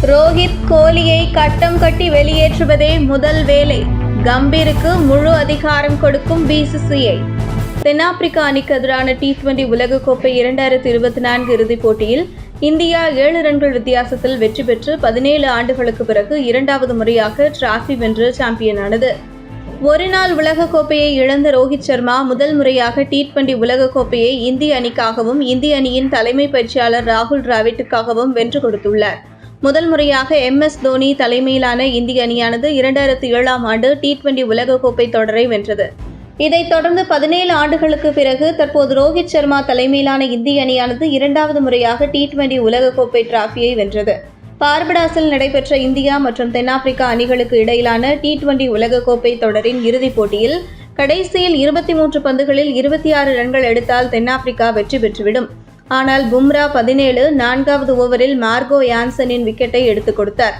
ரோஹித் கோலியை கட்டம் கட்டி வெளியேற்றுவதே முதல் வேலை. கம்பீருக்கு முழு அதிகாரம் கொடுக்கும் பிசிசிஐ. தென்னாப்பிரிக்கா அணிக்கு எதிரான T20 உலகக்கோப்பை 2024 இறுதிப் போட்டியில் இந்தியா 7 ரன்கள் வித்தியாசத்தில் வெற்றி பெற்று 17 ஆண்டுகளுக்கு பிறகு இரண்டாவது முறையாக டிராபி வென்று சாம்பியனானது. ஒருநாள் உலகக்கோப்பையை இழந்த ரோஹித் சர்மா முதல் முறையாக T20 உலகக்கோப்பையை இந்திய அணிக்காகவும் இந்திய அணியின் தலைமை பயிற்சியாளர் ராகுல் டிராவிட்டுக்காகவும் வென்று கொடுத்துள்ளார். முதல் முறையாக MS தோனி தலைமையிலான இந்திய அணியானது 2007ஆம் ஆண்டு T20 உலகக்கோப்பை தொடரை வென்றது. இதைத் தொடர்ந்து 17 ஆண்டுகளுக்கு பிறகு தற்போது ரோஹித் சர்மா தலைமையிலான இந்திய அணியானது இரண்டாவது முறையாக T20 உலகக்கோப்பை டிராபியை வென்றது. பார்படாஸில் நடைபெற்ற இந்தியா மற்றும் தென்னாப்பிரிக்கா அணிகளுக்கு இடையிலான T20 உலகக்கோப்பை தொடரின் இறுதிப் போட்டியில் கடைசியில் 23 பந்துகளில் 26 ரன்கள் எடுத்தால் தென்னாப்பிரிக்கா வெற்றி பெற்றுவிடும். ஆனால் பும்ரா 17 4வது ஓவரில் மார்கோ யான்சனின் விக்கெட்டை எடுத்துக் கொடுத்தார்.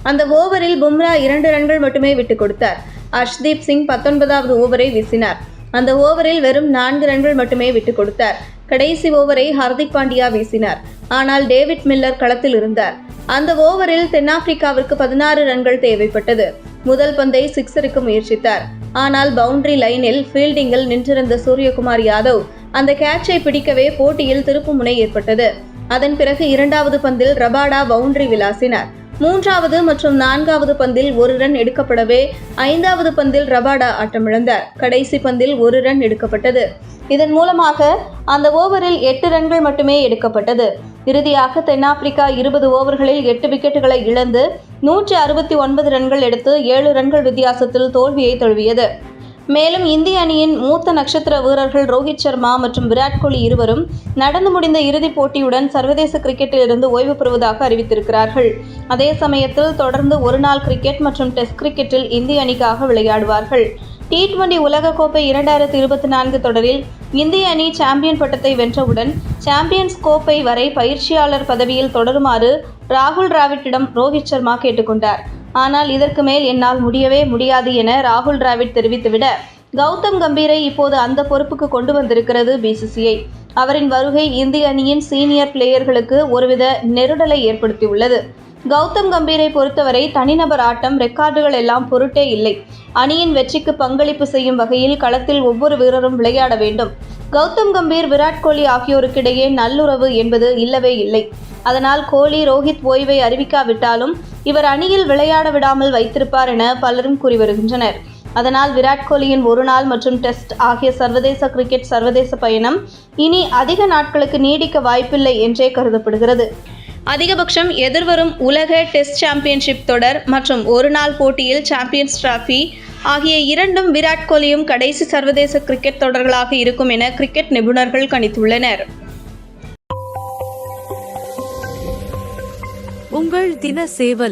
அந்த ஓவரில் பும்ரா 2 ரன்கள் மட்டுமே விட்டுக் கொடுத்தார். அர்ஷ்தீப் சிங் 19வது ஓவரை வீசினார். அந்த ஓவரில் வெறும் 4 ரன்கள் மட்டுமே விட்டுக் கொடுத்தார். கடைசி ஓவரை ஹர்திக் பாண்டியா வீசினார். ஆனால் டேவிட் மில்லர் களத்தில் இருந்தார். அந்த ஓவரில் தென்னாப்பிரிக்காவிற்கு 16 ரன்கள் தேவைப்பட்டது. முதல் பந்தை சிக்ஸருக்கு முயற்சித்தார். ஆனால் பவுண்டரி லைனில் ஃபீல்டிங்கில் நின்றிருந்த சூரியகுமார் யாதவ் அந்த கேட்சை பிடிக்கவே போட்டியில் திருப்புமுனை ஏற்பட்டது. அதன் பிறகு 2வது பந்தில் ரபாடா பவுண்டரி விளாசினார். 3வது மற்றும் 4வது பந்தில் 1 ரன் எடுக்கப்படவே 5வது பந்தில் ரபாடா ஆட்டமிழந்தார். கடைசி பந்தில் 1 ரன் எடுக்கப்பட்டது. இதன் மூலமாக அந்த ஓவரில் 8 ரன்கள் மட்டுமே எடுக்கப்பட்டது. இறுதியாக தென்னாப்பிரிக்கா 20 ஓவர்களில் 8 விக்கெட்டுகளை இழந்து 169 ரன்கள் எடுத்து 7 ரன்கள் வித்தியாசத்தில் தோல்வியை தழுவியது. மேலும் இந்திய அணியின் மூத்த நட்சத்திர வீரர்கள் ரோஹித் சர்மா மற்றும் விராட் கோலி இருவரும் நடந்து முடிந்த இறுதிப் போட்டியுடன் சர்வதேச கிரிக்கெட்டில் இருந்து ஓய்வு பெறுவதாக அறிவித்திருக்கிறார்கள். அதே சமயத்தில் தொடர்ந்து ஒருநாள் கிரிக்கெட் மற்றும் டெஸ்ட் கிரிக்கெட்டில் இந்திய அணிக்காக விளையாடுவார்கள். T20 உலகக்கோப்பை 2024 தொடரில் இந்திய அணி சாம்பியன் பட்டத்தை வென்றவுடன் சாம்பியன்ஸ் கோப்பை வரை பயிற்சியாளர் பதவியில் தொடருமாறு ராகுல் டிராவிட்டிடம் ரோஹித் சர்மா கேட்டுக்கொண்டார். ஆனால் இதற்கு மேல் என்னால் முடியவே முடியாது என ராகுல் டிராவிட் தெரிவித்துவிட கௌதம் கம்பீரை இப்போது அந்த பொறுப்புக்கு கொண்டு வந்திருக்கிறது பிசிசிஐ. அவரின் வருகை இந்திய அணியின் சீனியர் பிளேயர்களுக்கு ஒருவித நெருடலை ஏற்படுத்தியுள்ளது. கௌதம் கம்பீரை பொறுத்தவரை தனிநபர் ஆட்டம் ரெக்கார்டுகள் எல்லாம் பொருட்டே இல்லை. அணியின் வெற்றிக்கு பங்களிப்பு செய்யும் வகையில் களத்தில் ஒவ்வொரு வீரரும் விளையாட வேண்டும். கௌதம் கம்பீர் விராட் கோலி ஆகியோருக்கிடையே நல்லுறவு என்பது இல்லவே இல்லை. அதனால் கோலி ரோஹித் ஓய்வை அறிவிக்காவிட்டாலும் இவர் அணியில் விளையாட விடாமல் வைத்திருப்பார் என பலரும் கூறி வருகின்றனர். அதனால் விராட் கோலியின் ஒருநாள் மற்றும் டெஸ்ட் ஆகிய சர்வதேச கிரிக்கெட் சர்வதேச பயணம் இனி அதிக நாட்களுக்கு நீடிக்க வாய்ப்பில்லை என்றே கருதப்படுகிறது. அதிகபட்சம் எதிர்வரும் உலக டெஸ்ட் சாம்பியன்ஷிப் தொடர் மற்றும் ஒருநாள் போட்டியில் சாம்பியன்ஸ் டிராபி ஆகிய இரண்டும் விராட் கோலியும் கடைசி சர்வதேச கிரிக்கெட் தொடர்களாக இருக்கும் என கிரிக்கெட் நிபுணர்கள் கணித்துள்ளனர். உங்கள் தின சேவல்